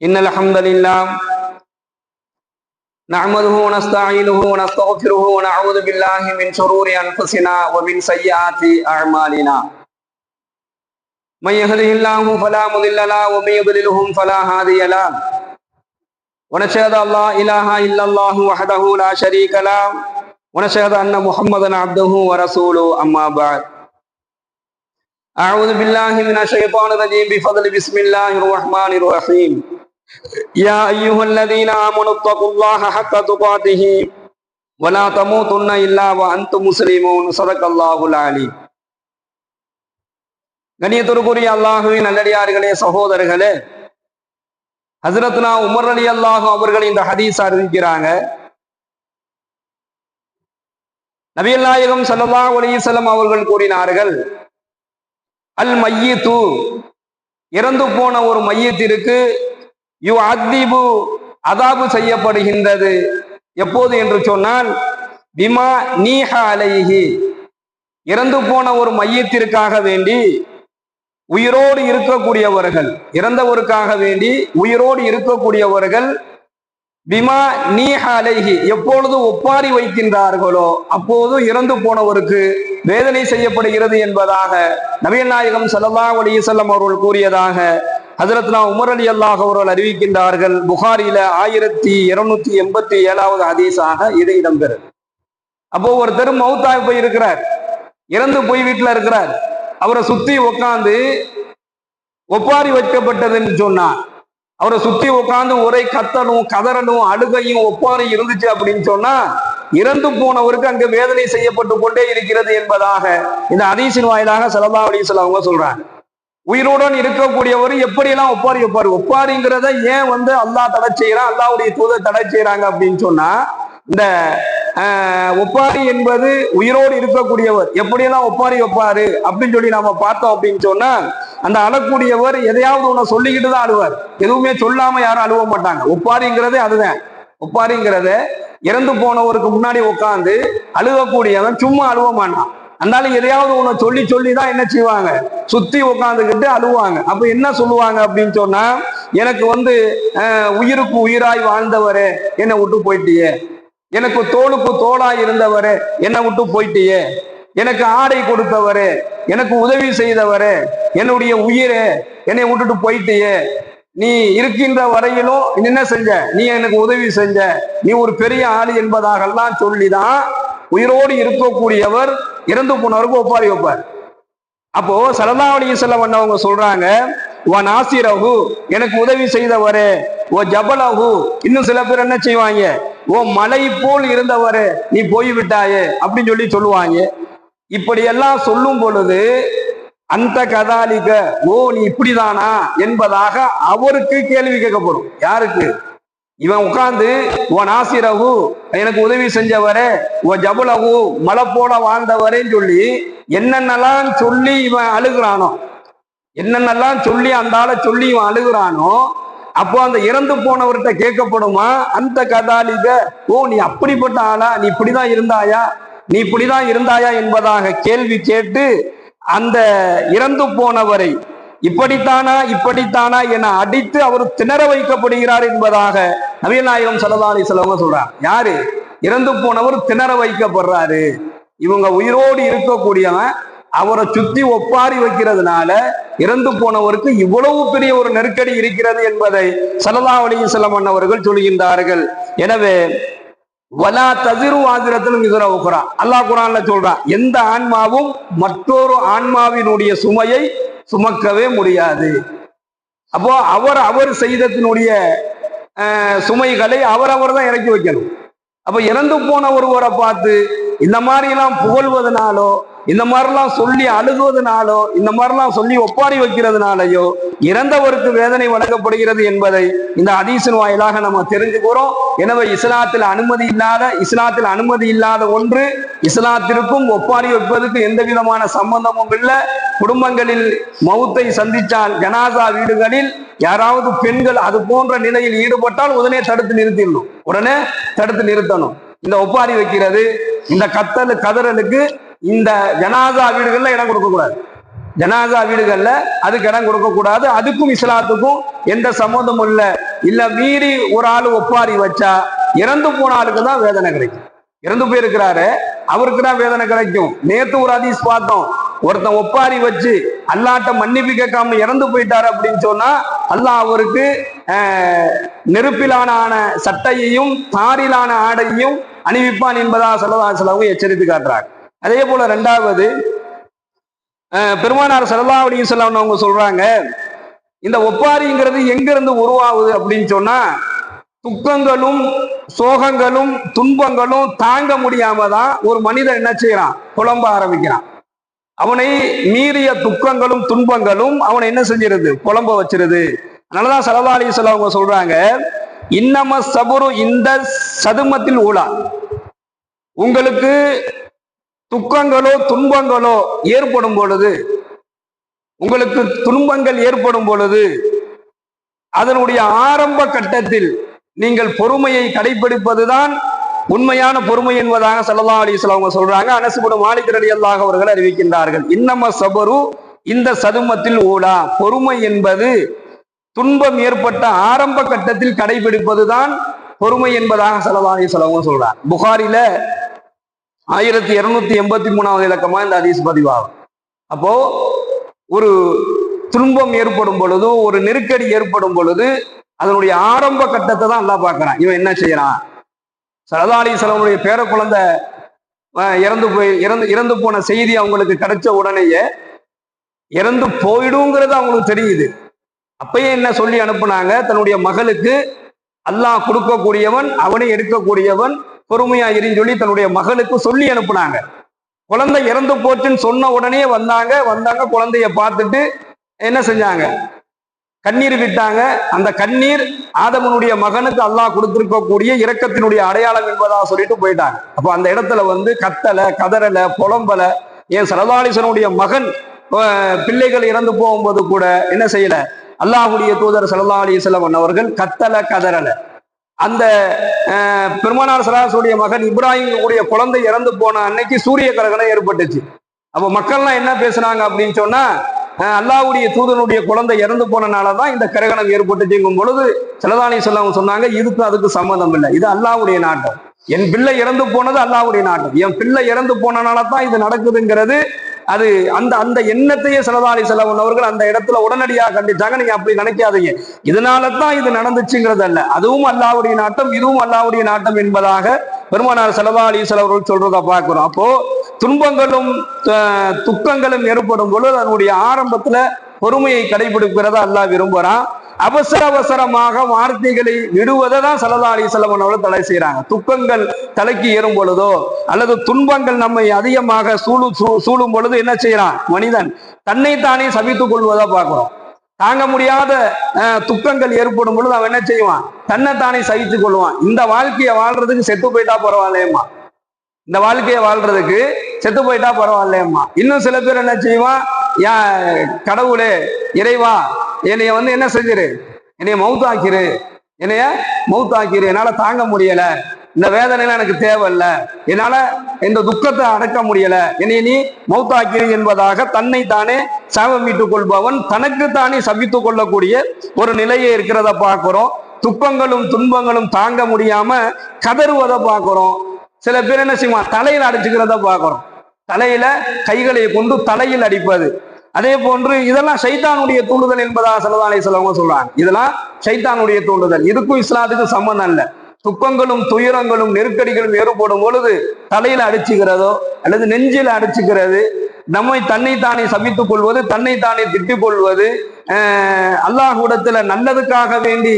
إن الحمد لله نحمده ونستعينه ونستغفره ونعوذ بالله من شرور أنفسنا ومن سيئات أعمالنا من يهده الله فلا مضل له ومن يضلله فلا هادي له ونشهد أن لا إله إلا الله وحده لا شريك له ونشهد أن محمدا عبده ورسوله أما بعد أعوذ بالله من الشيطان الرجيم بفضل بسم الله الرحمن الرحيم يا أيها الذين آمنوا اتقوا الله حق تقاته ولا تموتن إلا وأنتم مسلمون صدق الله العليم. கண்ணியத்திற்குரிய அல்லாஹுவின் நல்லடியார்களே, சகோதரர்களே, ஹஸ்ரத்னா உமர் ரலியல்லாஹு அவர்கள் இந்த ஹதீஸ் அறிவிக்கிறாங்க. நபிகள் நாயகம் ஸல்லல்லாஹு அலைஹி வஸல்லம் அவர்கள் கூறினார்கள், அல் மையித்து, இறந்து போன ஒரு மையத்திற்கு யுஅத்திபு, அதாபு செய்யப்படுகின்றது. எப்போது என்று சொன்னால், பிமா நீஹ அலைஹி, இறந்து போன ஒரு மையத்திற்காக வேண்டி உயிரோடு இருக்கக்கூடியவர்கள், இறந்தவருக்காக வேண்டி உயிரோடு இருக்கக்கூடியவர்கள் பிமா நீஹ அலைஹி, எப்பொழுது ஒப்பாரி வைக்கின்றார்களோ அப்போது இறந்து போனவருக்கு வேதனை செய்யப்படுகிறது என்பதாக நபிகள் நாயகம் ஸல்லல்லாஹு அலைஹி வஸல்லம் அவர்கள் கூறியதாக ஹஜ்ரத்னா உமர் ரலியல்லாஹு அவர்கள் அறிவிக்கின்றார்கள். புகாரில 1287வது ஹதீஸாக இது இடம்பெறும். அப்போ ஒருத்தர் மௌத்தாய் போய் இருக்கிறார், இறந்து போய் வீட்டுல இருக்கிறார். அவரை சுத்தி உட்காந்து ஒப்பாரி வைக்கப்பட்டதுன்னு சொன்னா, அவரை சுத்தி உட்காந்து ஒரே கத்தலும் கதறலும் அழுகையும் ஒப்பாரி இருந்துச்சு அப்படின்னு சொன்னா, இறந்து போனவருக்கு அங்கு வேதனை செய்யப்பட்டு கொண்டே இருக்கிறது என்பதாக இந்த ஹதீஸின் வாயிலாக ஸல்லல்லாஹு அலைஹி வஸல்லம் அவங்க சொல்றாங்க. உயிருடன் இருக்கக்கூடியவர் எப்படியெல்லாம் ஒப்பாரி வைப்பாரு? ஒப்பாரிங்கிறத ஏன் அல்லாஹ் தடை செய்யறான், அல்லாஹ்வுடைய தூதர் தடை செய்யறாங்க அப்படின்னு சொன்னா, இந்த ஒப்பாரி என்பது உயிரோடு இருக்கக்கூடியவர் எப்படியெல்லாம் ஒப்பாரி வைப்பாரு அப்படின்னு சொல்லி நாம பார்த்தோம் அப்படின்னு சொன்னா, அந்த அழக்கூடியவர் எதையாவது ஒண்ணு சொல்லிக்கிட்டு தான் அழுவார், எதுவுமே சொல்லாம யாரும் அழுவ மாட்டாங்க. ஒப்பாரிங்கிறதே அதுதான். ஒப்பாரிங்கிறத இறந்து போனவருக்கு முன்னாடி உட்காந்து அழுகக்கூடியவன் சும்மா அழுவ மாட்டான். அதனால எதையாவது ஒண்ணு சொல்லி சொல்லி தான் என்ன செய்வாங்க, சுத்தி உட்காந்துக்கிட்டு அழுவாங்க. அப்ப என்ன சொல்லுவாங்க அப்படின்னு சொன்னா, எனக்கு உயிருக்கு உயிராய் வாழ்ந்தவரே என்னை விட்டு போயிட்டியே, எனக்கு தோளுக்கு தோளாய் இருந்தவரே என்னை விட்டு போயிட்டியே, எனக்கு ஆடை கொடுத்தவரே, எனக்கு உதவி செய்தவரே, என்னுடைய உயிரே என்னை விட்டுட்டு போயிட்டியே, நீ இருக்கின்ற வரையிலும் என்ன செஞ்ச, நீ எனக்கு உதவி செஞ்ச, நீ ஒரு பெரிய ஆளு என்பதாகலாம் சொல்லிதான் உயிரோடு இருக்கக்கூடியவர் இறந்து போனவருக்கு ஒப்பாரி வைப்பார். அப்போ ஸல்லல்லாஹு அலைஹி வஸல்லம் அவங்க சொல்றாங்க, வ நாசிரஹு, எனக்கு உதவி செய்தவரே, ஓ ஜபலஹு, இன்னும் சில பேர் என்ன செய்வாங்க, ஓ மலை போல் இருந்தவரே நீ போய்விட்டாயே அப்படின்னு சொல்லி சொல்லுவாங்க. இப்படியெல்லாம் சொல்லும் பொழுது அந்த கதாலிக, ஓ நீ இப்படிதானா என்பதாக அவருக்கு கேள்வி கேட்கப்படும். யாருக்கு? இவன் உட்கார்ந்து ஓ நாசிரஹு, எனக்கு உதவி செஞ்சவரே, ஓ ஜபுலஹு, மலை போல வாழ்ந்தவரேன்னு சொல்லி என்னென்னலாம் சொல்லி இவன் அழுகிறானோ, என்னென்னலாம் சொல்லி அந்த ஆளை சொல்லி இவன் அழுகிறானோ, அப்போ அந்த இறந்து போனவர்கிட்ட கேட்கப்படுமா, அந்த கதாலிக, ஓ நீ அப்படிப்பட்ட ஆளா, நீ இப்படிதான் இருந்தாயா, நீ இப்படிதான் இருந்தாயா என்பதாக கேள்வி கேட்டு அந்த இறந்து போனவரை இப்படித்தானா இப்படித்தானா என அடித்து அவர் திணற வைக்கப்படுகிறார் என்பதாக நபிகள் நாயகம் ஸல்லல்லாஹு அலைஹி வஸல்லம் சொல்றார். யாரு? இறந்து போனவர் திணற வைக்கப்படுறாரு. இவங்க உயிரோடு இருக்கக்கூடியவன் அவரை சுத்தி ஒப்பாரி வைக்கிறதுனால இறந்து போனவருக்கு இவ்வளவு பெரிய ஒரு நெருக்கடி இருக்கிறது என்பதை ஸல்லல்லாஹு அலைஹி வஸல்லம் அவர்கள் சொல்கின்றார்கள். எனவே வலா தஸிரு வாஸிரத்துன் விஸ்ர உக்ரா, அல்லாஹ் குர்ஆன்ல சொல்றான், எந்த ஆன்மாவும் மற்றொரு ஆன்மாவினுடைய சுமையை சுமக்கவே முடியாது. அப்போ அவர் செய்தத்தினுடைய சுமைகளை அவரவர் தான் இறக்கி வைக்கணும். அப்ப இறந்து போன ஒருவரை பார்த்து இந்த மாதிரி எல்லாம் புகழ்வதனாலோ, இந்த மாதிரிலாம் சொல்லி அழுகுவதனாலோ, இந்த மாதிரிலாம் சொல்லி ஒப்பாரி வைக்கிறதுனாலயோ இறந்தவருக்கு வேதனை வழங்கப்படுகிறது என்பதை இந்த ஹதீஸின் வாயிலாக நம்ம தெரிஞ்சுக்கிறோம். எனவே இஸ்லாத்தில் அனுமதி இல்லாத ஒன்று, இஸ்லாத்திற்கும் ஒப்பாரி வைப்பதற்கு எந்த விதமான சம்பந்தமும் இல்லை. குடும்பங்களில் மௌத்தை சந்தித்தால் ஜனாசா வீடுகளில் யாராவது பெண்கள் அது போன்ற நிலையில் ஈடுபட்டால் உடனே தடுத்து நிறுத்தணும். இந்த ஒப்பாரி வைக்கிறது, இந்த கதறலுக்கு இந்த ஜனாசா வீடுகள்ல இடம் கொடுக்க கூடாது. ஜனாசா வீடுகள்ல அதுக்கு இடம் கொடுக்க கூடாது. அதுக்கும் இஸ்லாத்துக்கும் எந்த சம்மந்தமும் இல்ல மீறி ஒரு ஆள் ஒப்பாரி வச்சா இறந்து போன ஆளுக்கு தான் வேதனை கிடைக்கும். இறந்து போயிருக்கிறாரு அவருக்கு தான் வேதனை கிடைக்கும். நேத்து ஒரு ஹதீஸ் பார்த்தோம், ஒருத்தன் ஒப்பாரி வச்சு அல்லாட்ட மன்னிப்பு கேட்காம இறந்து போயிட்டாரு அப்படின்னு சொன்னா அல்லாஹ் அவருக்கு நெருப்பிலான சட்டையையும் தாரிலான ஆடையையும் அணிவிப்பான் என்பதா ஸல்லல்லாஹு அலைஹி வஸல்லம் எச்சரித்து காட்டுறாங்க. அதே போல ரெண்டாவது பெருமானார் ஸல்லல்லாஹு அலைஹி வஸல்லம் அவங்க சொல்றாங்க, இந்த ஒப்பாரிங்கிறது எங்க இருந்து உருவாகுது அப்படின்னு சொன்னா துக்கங்களும் சோகங்களும் துன்பங்களும் தாங்க முடியாம தான் ஒரு மனிதன் என்ன செய்யறான், புலம்ப ஆரம்பிக்கிறான். அவனை மீறிய துக்கங்களும் துன்பங்களும் அவனை என்ன செஞ்சிருது, புலம்ப வச்சிருது. அதனாலதான் ஸல்லல்லாஹு அலைஹி வஸல்லம் அவங்க சொல்றாங்க, இன்னம சபுரு இந்த சதுமத்தில் ஊழா, உங்களுக்கு துக்கங்களோ துன்பங்களோ ஏற்படும் பொழுது, உங்களுக்கு துன்பங்கள் ஏற்படும் பொழுது அதனுடைய ஆரம்ப கட்டத்தில் நீங்கள் பொறுமையை கடைபிடிப்பதுதான் உண்மையான பொறுமை என்பதாக ஸல்லல்லாஹு அலைஹி வஸல்லம் சொல்றாங்க. அனஸ் இப்னு மாலிக் ரலியல்லாஹு அவர்கள் அறிவிக்கின்றார்கள், இன்னம சபரு இந்த சதுமத்தில் ஊழா, பொறுமை என்பது துன்பம் ஏற்பட்ட ஆரம்ப கட்டத்தில் கடைபிடிப்பதுதான் பொறுமை என்பதாக ஸல்லல்லாஹு அலைஹி வஸல்லம் சொல்றாங்க. புகாரில 1283வது இலக்கமா இந்த ஹதீஸ் பதிவாகும். அப்போ ஒரு துன்பம் ஏற்படும் பொழுது, ஒரு நெருக்கடி ஏற்படும் பொழுது அதனுடைய ஆரம்ப கட்டத்தை தான் அல்லாஹ் பார்க்கிறான். இவன் என்ன செய்யறான்? ஸல்லல்லாஹு அலைஹி வஸல்லம் பேர குழந்தை இறந்து போன செய்தி அவங்களுக்கு கிடைச்ச உடனேயே இறந்து போயிடுங்கிறது அவங்களுக்கு தெரியுது. அப்பயே என்ன சொல்லி அனுப்புனாங்க, தன்னுடைய மகளுக்கு அல்லாஹ் கொடுக்கக்கூடியவன் அவனை எடுக்கக்கூடியவன், பொறுமையா இருன்னு சொல்லி தன்னுடைய மகளுக்கு சொல்லி அனுப்புனாங்க. குழந்தை இறந்து போச்சுன்னு சொன்ன உடனே வந்தாங்க குழந்தைய பார்த்துட்டு என்ன செஞ்சாங்க, கண்ணீர் விட்டாங்க. அந்த கண்ணீர் ஆதமனுடைய மகனுக்கு அல்லாஹ் கொடுத்திருக்கக்கூடிய இரக்கத்தினுடைய அடையாளம் என்பதா சொல்லிட்டு போயிட்டாங்க. அப்போ அந்த இடத்துல கத்தலை கதறலை புலம்பலை. ஏன் ஸல்லல்லாஹு அலைஹி வஸல்லம் மகன் பிள்ளைகள் இறந்து போகும்போது கூட என்ன செய்யல, அல்லாஹ்வுடைய தூதர் ஸல்லல்லாஹு அலைஹி வஸல்லம் அவர்கள் கத்தலை கதறலை. அந்த பெருமானார் ஸல்லல்லாஹு மகன் இப்ராஹிம் உடைய குழந்தை இறந்து போன அன்னைக்கு சூரிய கிரகணம் ஏற்பட்டுச்சு. அப்போ மக்கள்லாம் என்ன பேசுனாங்க அப்படின்னு சொன்னா, அல்லாஹ்வுடைய தூதனுடைய குழந்தை இறந்து போனனாலதான் இந்த கிரகணம் ஏற்பட்டுச்சுங்கும் பொழுது ஸல்லல்லாஹு அலைஹி வஸல்லம் சொன்னாங்க, இதுக்கு அதுக்கு சம்மந்தம் இல்லை, இது அல்லாஹ்வுடைய நாட்டம். என் பிள்ளை இறந்து போனது அல்லாஹ்வுடைய நாட்டம், என் பிள்ளை இறந்து போனனால தான் இது நடக்குதுங்கிறது. அது அந்த எண்ணத்தையே ஸல்லல்லாஹு அலைஹி வஸல்லம் அவர்கள் அந்த இடத்துல உடனடியாக கண்டிச்சாங்க. நீங்க அப்படி நினைக்காதீங்க, இதனால தான் இது நடந்துச்சுங்கிறது அல்ல, அதுவும் அல்லாஹ்வுடைய நாட்டம் இதுவும் அல்லாஹ்வுடைய நாட்டம் என்பதாக பெருமானார் ஸல்லல்லாஹு அலைஹி வஸல்லம் அவர்கள் சொல்றதை பார்க்கிறோம். அப்போ துன்பங்களும் துக்கங்களும் ஏற்படும் பொழுது அதனுடைய ஆரம்பத்துல பொறுமையை கடைபிடிக்கிறத அல்லாஹ் விரும்புறான். அவசரமாக வார்த்தைகளை விடுவதை தான் ஸல்லல்லாஹு அலைஹி வஸல்லம் அவர்கள் தடை செய்யறாங்க. துக்கங்கள் தலைக்கு ஏறும் பொழுதோ அல்லது துன்பங்கள் நம்மை அதிகமாக சூழும் பொழுது என்ன செய்யறான் மனிதன், தன்னைத்தானே சபித்துக் கொள்வதை பார்க்கிறோம். தாங்க முடியாத துக்கங்கள் ஏற்படும் பொழுது அவன் என்ன செய்வான், தன்னைத்தானே சகித்துக் கொள்வான். இந்த வாழ்க்கையை வாழ்றதுக்கு செத்து போயிட்டா பரவாயில்லையம்மா, இந்த வாழ்க்கையை வாழ்றதுக்கு செத்து போயிட்டா பரவாயில்லையம்மா. இன்னும் சில பேர் என்ன செய்வான், கடவுளே இறைவா என்னைய என்ன செஞ்சிரு, என்னைய மௌத்தாக்கிரு, என்னால தாங்க முடியல, இந்த வேதனையில எனக்கு தேவையில்லை, என்னால இந்த துக்கத்தை அடக்க முடியல, என்னைய நீ மௌத்தாக்கிரு என்பதாக தன்னை தானே சாபமிட்டுக் கொள்பவன் தனக்கு தானே சபித்துக் கொள்ளக்கூடிய ஒரு நிலையை இருக்கிறத பார்க்கிறோம். துக்கங்களும் துன்பங்களும் தாங்க முடியாம கதறுவதை பார்க்கிறோம். சில பேர் என்ன செய்வான், தலையில அடிச்சுக்கிறத பார்க்கிறோம், தலையில கைகளை கொண்டு தலையில் அடிப்பது. அதே போன்று இதெல்லாம் ஷைத்தானுடைய தூண்டுதல் என்பதாக ஸல்லல்லாஹு அலைஹி வஸல்லம் சொல்றாங்க. இதெல்லாம் ஷைத்தானுடைய தூண்டுதல், இதுக்கும் இஸ்லாத்துக்கும் சம்பந்தம் இல்லை. துக்கங்களும் துயரங்களும் நெருக்கடிகளும் ஏற்படும் பொழுது தலையில அடிச்சுக்கிறதோ அல்லது நெஞ்சில அடிச்சுக்கிறது, நம்மை தன்னைத்தானே சபித்துக் கொள்வது, தன்னைத்தானே திட்டிக் கொள்வது, அல்லாஹ்விடத்துல நல்லதுக்காக வேண்டி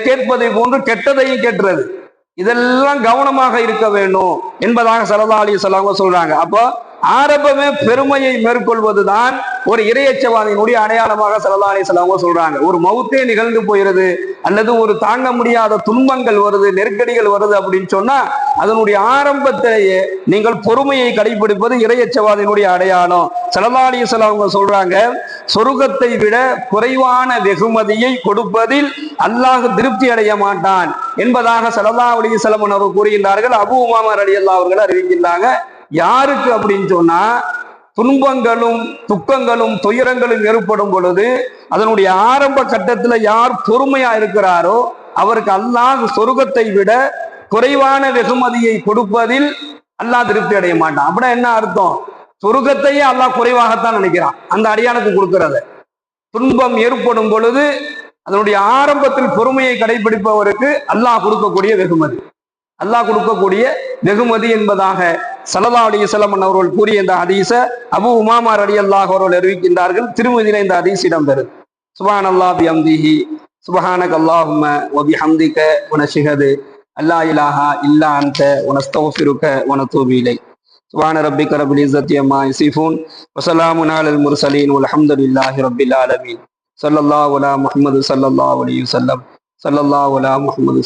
கேட்பதை போன்று கெட்டதையும் கேட்டுறது, இதெல்லாம் கவனமாக இருக்க வேண்டும் என்பதாக ஸல்லல்லாஹு அலைஹி வஸல்லம் சொல்றாங்க. அப்போ ஆரம்பமே பெருமையை மேற்கொள்வதுதான் ஒரு இறையச்சவாதியினுடைய அடையாளமாக ஸல்லல்லாஹு அலைஹி வஸல்லம் சொல்றாங்க. ஒரு மௌத்தே நிகழ்ந்து போயிருது அல்லது ஒரு தாங்க முடியாத துன்பங்கள் வருது, நெருக்கடிகள் வருது அப்படின்னு சொன்னா அதனுடைய ஆரம்பத்திலேயே நீங்கள் பொறுமையை கடைபிடிப்பது இறையச்சவாதியினுடைய அடையாளம். ஸல்லல்லாஹு அலைஹி வஸல்லம் சொல்றாங்க, சொர்க்கத்தை விட குறைவான வெகுமதியை கொடுப்பதில் அல்லாஹ் திருப்தி அடைய மாட்டான் என்பதாக ஸல்லல்லாஹு அலைஹி வஸல்லம் அவர்கள் கூறுகின்றார்கள். அபூ உமாமா ரலியல்லாஹு அவர்கள் அறிவிக்கின்றாங்க. யாருக்கு அப்படின்னு சொன்னா, துன்பங்களும் துக்கங்களும் துயரங்களும் ஏற்படும் பொழுது அதனுடைய ஆரம்ப கட்டத்துல யார் பொறுமையா இருக்கிறாரோ அவருக்கு அல்லாஹ் சொர்க்கத்தை விட குறைவான வெகுமதியை கொடுப்பதில் அல்லாஹ் திருப்தி அடைய மாட்டான். அப்படின்னா என்ன அர்த்தம்? சொர்க்கத்தையே அல்லாஹ் குறைவாகத்தான் நினைக்கிறான் அந்த அடியானுக்கு கொடுக்கறத. துன்பம் ஏற்படும் பொழுது அதனுடைய ஆரம்பத்தில் பொறுமையை கடைபிடிப்பவருக்கு அல்லாஹ் கொடுக்கக்கூடிய வெகுமதி, அல்லாஹ் கொடுக்கக்கூடிய வெகுமதி என்பதாக ஸல்லல்லாஹு அலைஹி வஸல்லம் அவர்கள் கூறிய இந்த ஹதீஸ அபூ உமாமா ரலியல்லாஹு அவர்கள் அறிவிக்கின்றார்கள். திருமதியில இந்த ஹதீஸ் இடம்பெறும். சுப்ஹானல்லாஹி பிஹம்திஹி சுப்ஹானக அல்லாஹும்ம வ பிஹம்திக வ நஷ்ஹது அல்லா இலாஹா இல்லா அன்த வ நஸ்தக்ஃபிருக வ நதூபு இலைக். சுப்ஹான ரப்பிக ரப்பில் இஸ்ஸத்தி அம்மா யசிஃபூன் வ ஸலாமுன் அலல் முர்ஸலீன் வல்ஹம்துலில்லாஹி ரப்பில் ஆலமீன். ஸல்லல்லாஹு அலா முஹம்மது ஸல்லல்லாஹு அலைஹி வஸல்லம். ஸல்லல்லாஹு அலா முஹம்மது.